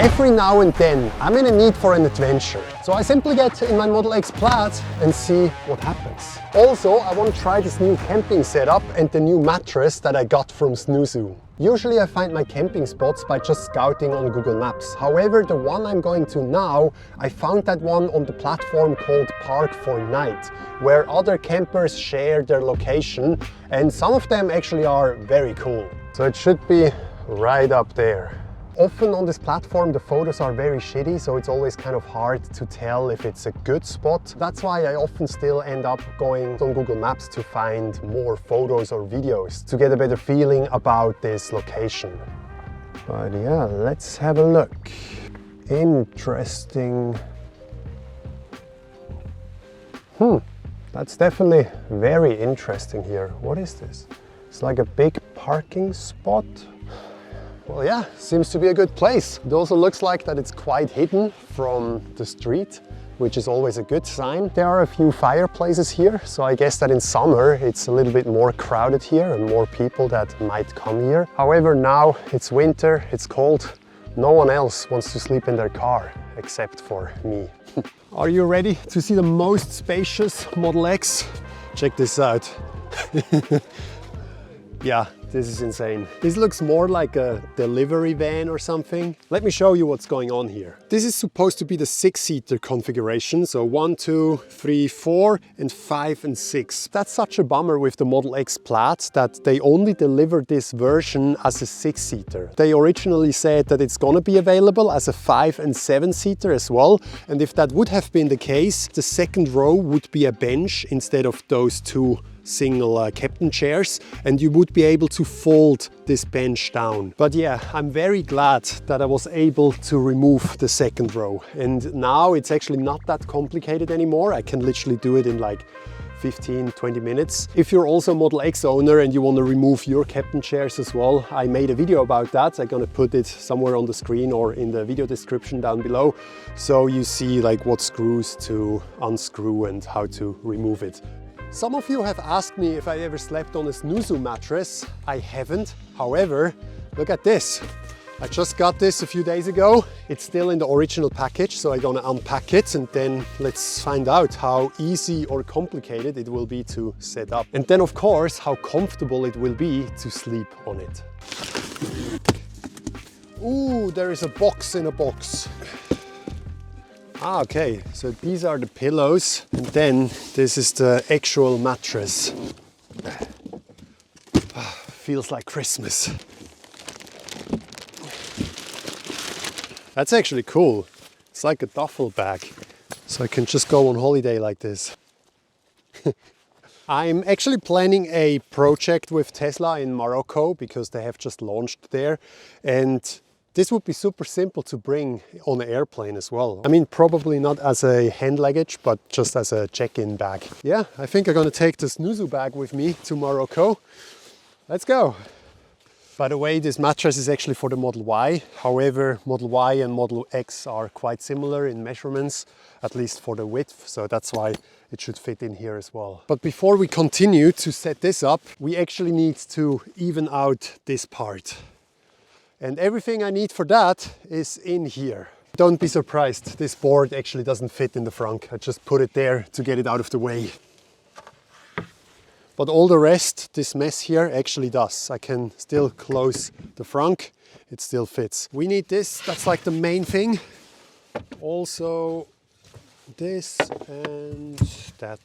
Every now and then I'm in a need for an adventure. So I simply get in my Model X Plaid and see what happens. Also, I want to try this new camping setup and the new mattress that I got from Snuuzu. Usually I find my camping spots by just scouting on Google Maps. However, the one I'm going to now, I found that one on the platform called Park4Night, where other campers share their location, and some of them actually are very cool. So it should be right up there. Often on this platform the photos are very shitty, so it's always kind of hard to tell if it's a good spot. That's why I often still end up going on Google Maps to find more photos or videos to get a better feeling about this location. But yeah, let's have a look. Interesting. That's definitely very interesting here. What is this? It's like a big parking spot. Well, yeah, seems to be a good place. It also looks like that it's quite hidden from the street, which is always a good sign. There are a few fireplaces here, so I guess that in summer it's a little bit more crowded here and more people that might come here. However, now it's winter, it's cold. No one else wants to sleep in their car except for me. Are you ready to see the most spacious Model X? Check this out. Yeah, this is insane. This looks more like a delivery van or something. Let me show you what's going on here. This is supposed to be the 6-seater configuration. So 1, 2, 3, 4 and 5 and 6. That's such a bummer with the Model X Plaid that they only delivered this version as a 6-seater. They originally said that it's gonna be available as a 5 and 7-seater as well. And if that would have been the case, the second row would be a bench instead of those two single captain chairs, and you would be able to fold this bench down. But yeah, I'm very glad that I was able to remove the second row, and now it's actually not that complicated anymore. I can literally do it in like 15-20 minutes. If you're also a Model X owner and you want to remove your captain chairs as well, I made a video about that. I'm gonna put it somewhere on the screen or in the video description down below, so you see like what screws to unscrew and how to remove it. Some of you have asked me if I ever slept on a Snuuzu mattress. I haven't. However, look at this. I just got this a few days ago. It's still in the original package, so I'm gonna unpack it and then let's find out how easy or complicated it will be to set up. And then of course, how comfortable it will be to sleep on it. Ooh, there is a box in a box. Ah, okay, so these are the pillows, and then this is the actual mattress. Feels like Christmas. That's actually cool. It's like a duffel bag, so I can just go on holiday like this. I'm actually planning a project with Tesla in Morocco because they have just launched there, and this would be super simple to bring on an airplane as well. I mean, probably not as a hand luggage, but just as a check-in bag. Yeah, I think I'm gonna take the Snuuzu bag with me to Morocco. Let's go. By the way, this mattress is actually for the Model Y. However, Model Y and Model X are quite similar in measurements, at least for the width. So that's why it should fit in here as well. But before we continue to set this up, we actually need to even out this part. And everything I need for that is in here. Don't be surprised, this board actually doesn't fit in the frunk. I just put it there to get it out of the way. But all the rest, this mess here, actually does. I can still close the frunk, it still fits. We need this, that's like the main thing. Also this and that.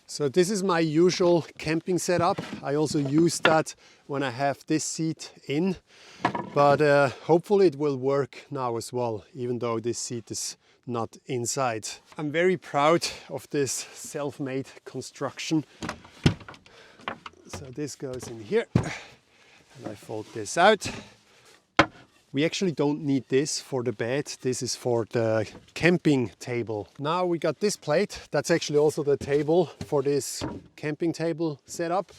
So this is my usual camping setup. I also use that when I have this seat in, but hopefully it will work now as well, even though this seat is not inside. I'm very proud of this self-made construction. So this goes in here, and I fold this out. We actually don't need this for the bed. This is for the camping table. Now we got this plate. That's actually also the table for this camping table setup,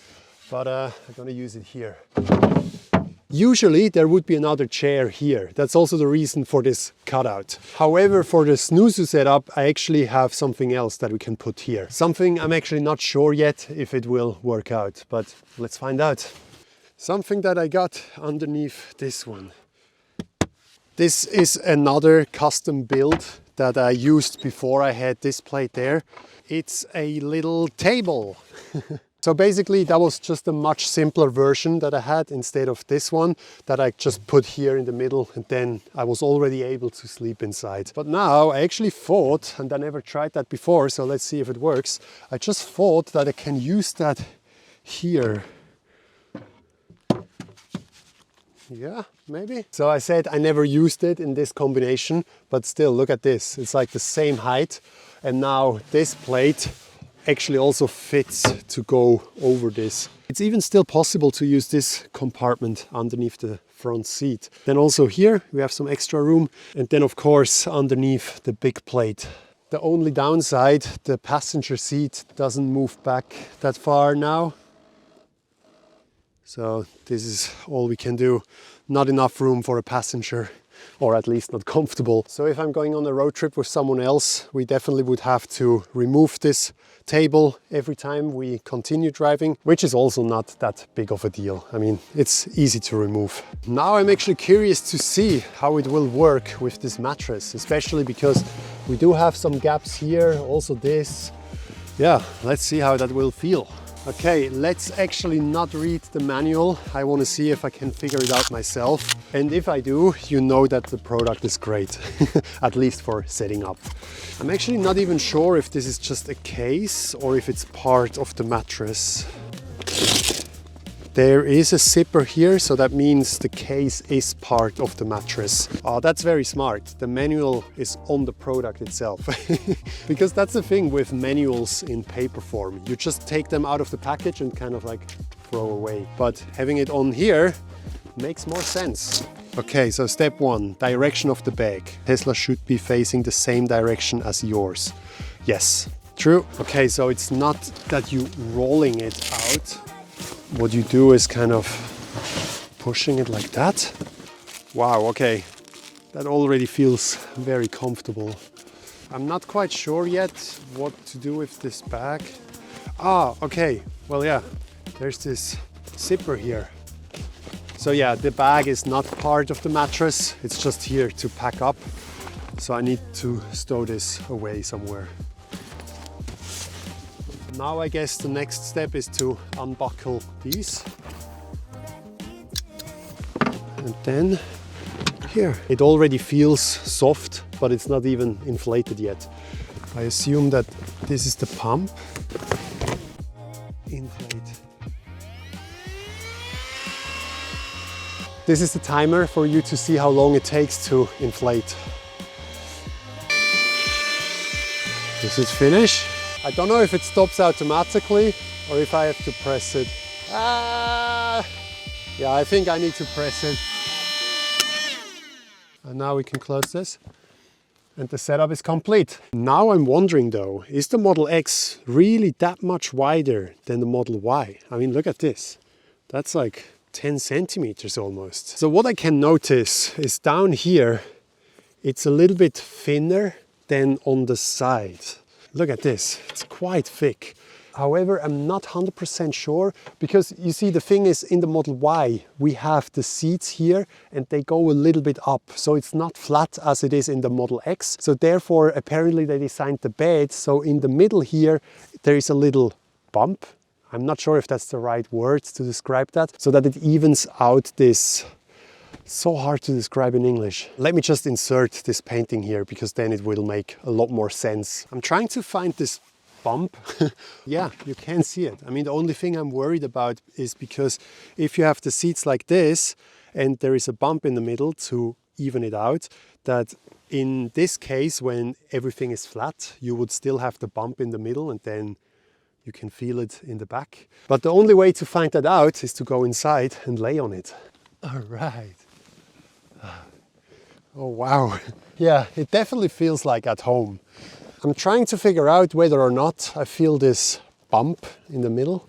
but I'm gonna use it here. Usually there would be another chair here. That's also the reason for this cutout. However, for the Snuuzu setup, I actually have something else that we can put here. Something I'm actually not sure yet if it will work out, but let's find out. Something that I got underneath this one. This is another custom build that I used before I had this plate there. It's a little table. So basically that was just a much simpler version that I had instead of this one that I just put here in the middle, and then I was already able to sleep inside. But now I actually thought, and I never tried that before, so let's see if it works. I just thought that I can use that here. Yeah, maybe. So I said I never used it in this combination, but still look at this. It's like the same height, and now this plate actually also fits to go over this. It's even still possible to use this compartment underneath the front seat. Then also here we have some extra room, and then of course underneath the big plate. The only downside, the passenger seat doesn't move back that far now. So this is all we can do. Not enough room for a passenger, or at least not comfortable. So if I'm going on a road trip with someone else, we definitely would have to remove this table every time we continue driving, which is also not that big of a deal. I mean, it's easy to remove. Now I'm actually curious to see how it will work with this mattress, especially because we do have some gaps here, also this. Yeah, let's see how that will feel. Okay, let's actually not read the manual. I want to see if I can figure it out myself. And if I do, you know that the product is great, at least for setting up. I'm actually not even sure if this is just a case or if it's part of the mattress. There is a zipper here, so that means the case is part of the mattress. Oh, that's very smart. The manual is on the product itself. Because that's the thing with manuals in paper form. You just take them out of the package and kind of like throw away. But having it on here makes more sense. Okay, so step one, direction of the bag. Tesla should be facing the same direction as yours. Yes, true. Okay, so it's not that you rolling it out. What you do is kind of pushing it like that. Wow, okay, that already feels very comfortable. I'm not quite sure yet what to do with this bag. Ah, okay, well yeah, there's this zipper here. So yeah, the bag is not part of the mattress, it's just here to pack up. So I need to stow this away somewhere. Now I guess the next step is to unbuckle these. And then here, it already feels soft, but it's not even inflated yet. I assume that this is the pump. Inflate. This is the timer for you to see how long it takes to inflate. This is finished. I don't know if it stops automatically or if I have to press it. Ah! Yeah, I think I need to press it. And now we can close this. And the setup is complete. Now I'm wondering though, is the Model X really that much wider than the Model Y? I mean, look at this. That's like 10 centimeters almost. So what I can notice is down here, it's a little bit thinner than on the side. Look at this, it's quite thick. However, I'm not 100% sure because you see the thing is in the Model Y, we have the seats here and they go a little bit up. So it's not flat as it is in the Model X. So therefore, apparently they designed the bed. So in the middle here, there is a little bump. I'm not sure if that's the right word to describe that, so that it evens out this. So hard to describe in English. Let me just insert this painting here because then it will make a lot more sense. I'm trying to find this bump. Yeah, you can see it. I mean, the only thing I'm worried about is because if you have the seats like this and there is a bump in the middle to even it out, that in this case, when everything is flat, you would still have the bump in the middle and then you can feel it in the back. But the only way to find that out is to go inside and lay on it. All right. Oh wow. Yeah, it definitely feels like at home. I'm trying to figure out whether or not I feel this bump in the middle.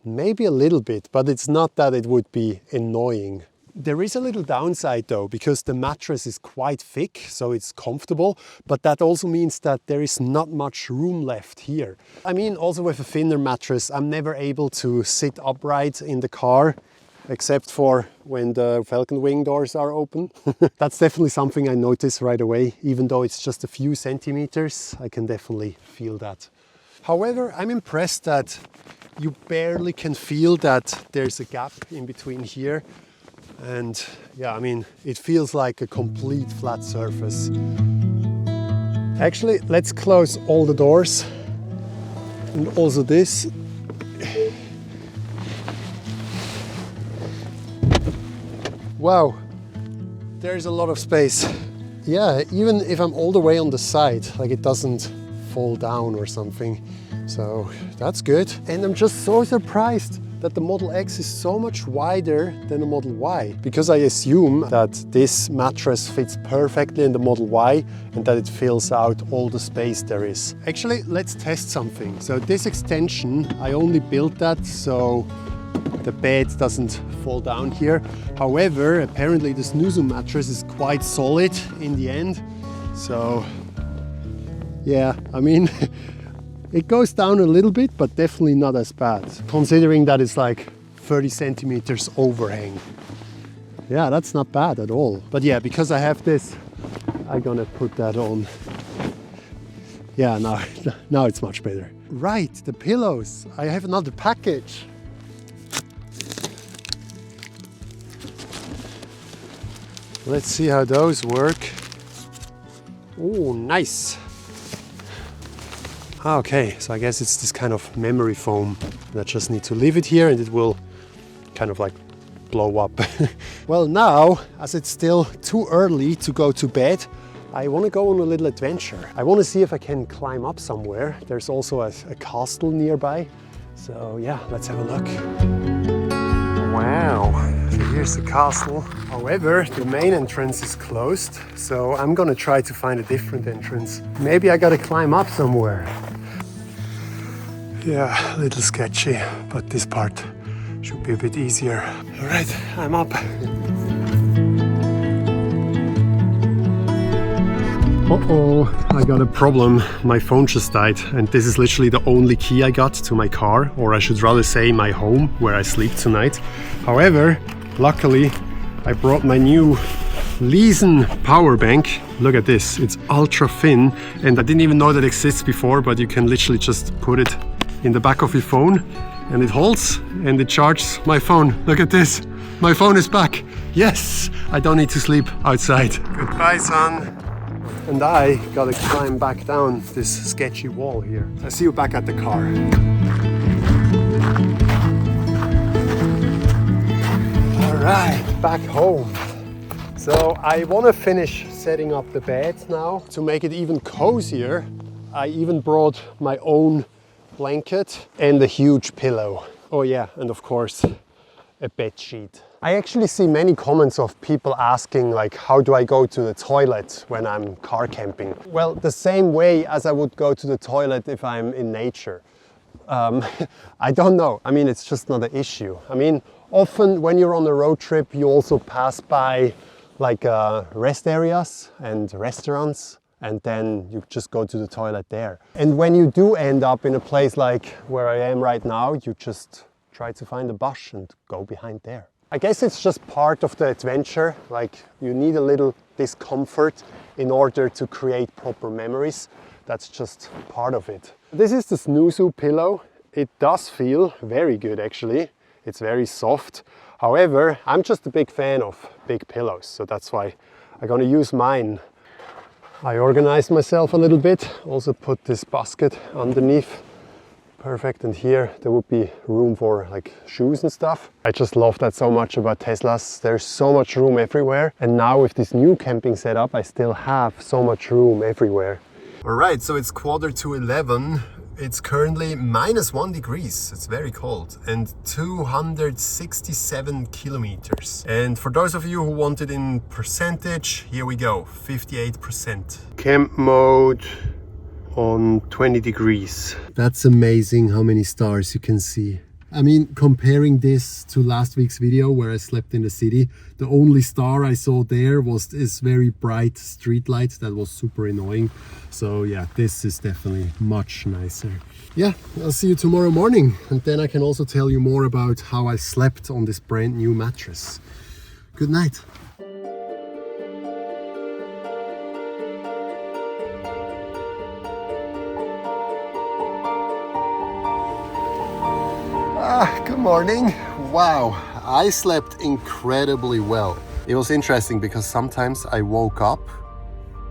Maybe a little bit, but it's not that it would be annoying. There is a little downside though, because the mattress is quite thick, so it's comfortable, but that also means that there is not much room left here. I mean, also with a thinner mattress, I'm never able to sit upright in the car. except for when the Falcon Wing doors are open. That's definitely something I notice right away. Even though it's just a few centimeters, I can definitely feel that. However, I'm impressed that you barely can feel that there's a gap in between here. And yeah, I mean, it feels like a complete flat surface. Actually, let's close all the doors. And also this. Wow, there's a lot of space. Yeah, even if I'm all the way on the side, like it doesn't fall down or something. So that's good. And I'm just so surprised that the Model X is so much wider than the Model Y, because I assume that this mattress fits perfectly in the Model Y and that it fills out all the space there is. Actually, let's test something. So this extension, I only built that so the bed doesn't fall down here. However, apparently the Snuuzu mattress is quite solid in the end. So yeah, I mean, it goes down a little bit, but definitely not as bad, considering that it's like 30 centimeters overhang. Yeah, that's not bad at all. But yeah, because I have this, I'm gonna put that on. Yeah, now it's much better. Right, the pillows. I have another package. Let's see how those work. Oh, nice. Okay, so I guess it's this kind of memory foam. And I just need to leave it here and it will kind of like blow up. Well, now, as it's still too early to go to bed, I want to go on a little adventure. I want to see if I can climb up somewhere. There's also a castle nearby. So yeah, let's have a look. Wow, so here's the castle. However, the main entrance is closed, so I'm gonna try to find a different entrance. Maybe I gotta climb up somewhere. Yeah, a little sketchy, but this part should be a bit easier. All right, I'm up. Uh-oh, I got a problem. My phone just died, and this is literally the only key I got to my car, or I should rather say my home, where I sleep tonight. However, luckily, I brought my new Leeson power bank. Look at this, it's ultra thin, and I didn't even know that exists before, but you can literally just put it in the back of your phone, and it holds, and it charges my phone. Look at this, my phone is back. Yes, I don't need to sleep outside. Goodbye, son. And I gotta climb back down this sketchy wall here. I see you back at the car. All right, back home. So I want to finish setting up the bed now. To make it even cozier, I even brought my own blanket and a huge pillow. Oh yeah, and of course, a bed sheet. I actually see many comments of people asking like, how do I go to the toilet when I'm car camping? Well, the same way as I would go to the toilet if I'm in nature. I don't know. I mean, it's just not an issue. I mean, often when you're on a road trip, you also pass by like rest areas and restaurants, and then you just go to the toilet there. And when you do end up in a place like where I am right now, you just try to find a bush and go behind there. I guess it's just part of the adventure, like you need a little discomfort in order to create proper memories. That's just part of it. This is the Snuuzu pillow. It does feel very good actually. It's very soft. However, I'm just a big fan of big pillows, so that's why I'm gonna use mine. I organized myself a little bit, also put this basket underneath. Perfect, and here there would be room for like shoes and stuff. I just love that so much about Teslas. There's so much room everywhere, and now with this new camping setup I still have so much room everywhere. All right, so it's 11:15. It's currently -1 degrees. It's very cold, and 267 kilometers. And for those of you who want it in percentage, here we go, 58%. Camp mode on 20 degrees. That's amazing how many stars you can see. I mean, comparing this to last week's video where I slept in the city, the only star I saw there was this very bright street light that was super annoying. So yeah, this is definitely much nicer. yeah, I'll see you tomorrow morning, and then I can also tell you more about how I slept on this brand new mattress. Good night. Good morning. Wow, I slept incredibly well. It was interesting because sometimes I woke up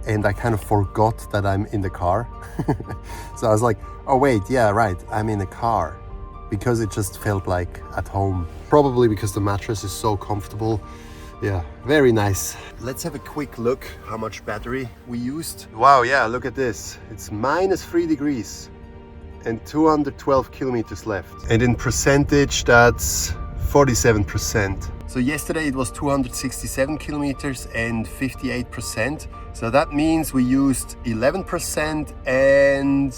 and I kind of forgot that I'm in the car. So I was like, oh wait, yeah, right, I'm in a car, because it just felt like at home. Probably because the mattress is so comfortable. Yeah, very nice. Let's have a quick look how much battery we used. Wow, yeah, look at this. It's -3 degrees and 212 kilometers left. And in percentage, that's 47%. So yesterday it was 267 kilometers and 58%. So that means we used 11% and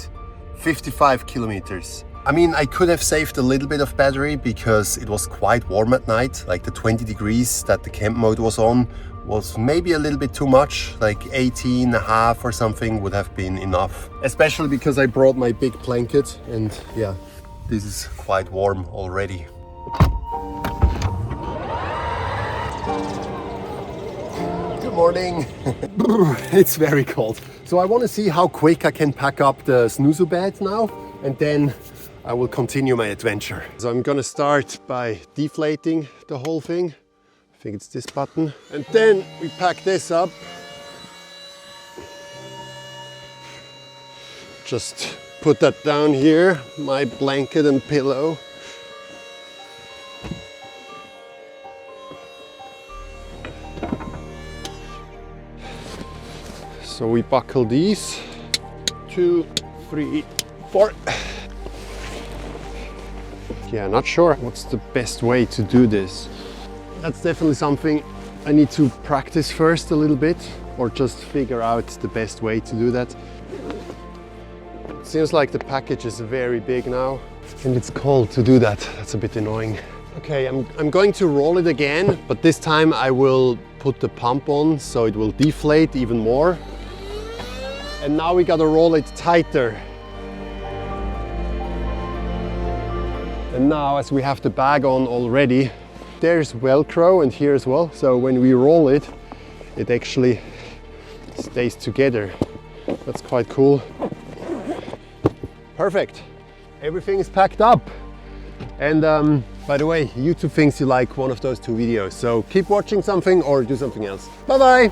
55 kilometers. I mean, I could have saved a little bit of battery because it was quite warm at night. Like the 20 degrees that the camp mode was on was maybe a little bit too much, like 18.5 or something would have been enough. Especially because I brought my big blanket, and yeah, this is quite warm already. Good morning. It's very cold. So I want to see how quick I can pack up the Snuuzu bed now, and then I will continue my adventure. So I'm gonna start by deflating the whole thing. I think it's this button. And then we pack this up. Just put that down here, my blanket and pillow. So we buckle these. 2, 3, 4. Yeah, not sure what's the best way to do this. That's definitely something I need to practice first a little bit, or just figure out the best way to do that. It seems like the package is very big now, and it's cold to do that. That's a bit annoying. Okay, I'm going to roll it again, but this time I will put the pump on so it will deflate even more. And now we gotta roll it tighter. And now, as we have the bag on already, there's Velcro and here as well. So when we roll it, it actually stays together. That's quite cool. Perfect. Everything is packed up. And by the way, YouTube thinks you like one of those 2 videos. So keep watching something or do something else. Bye-bye.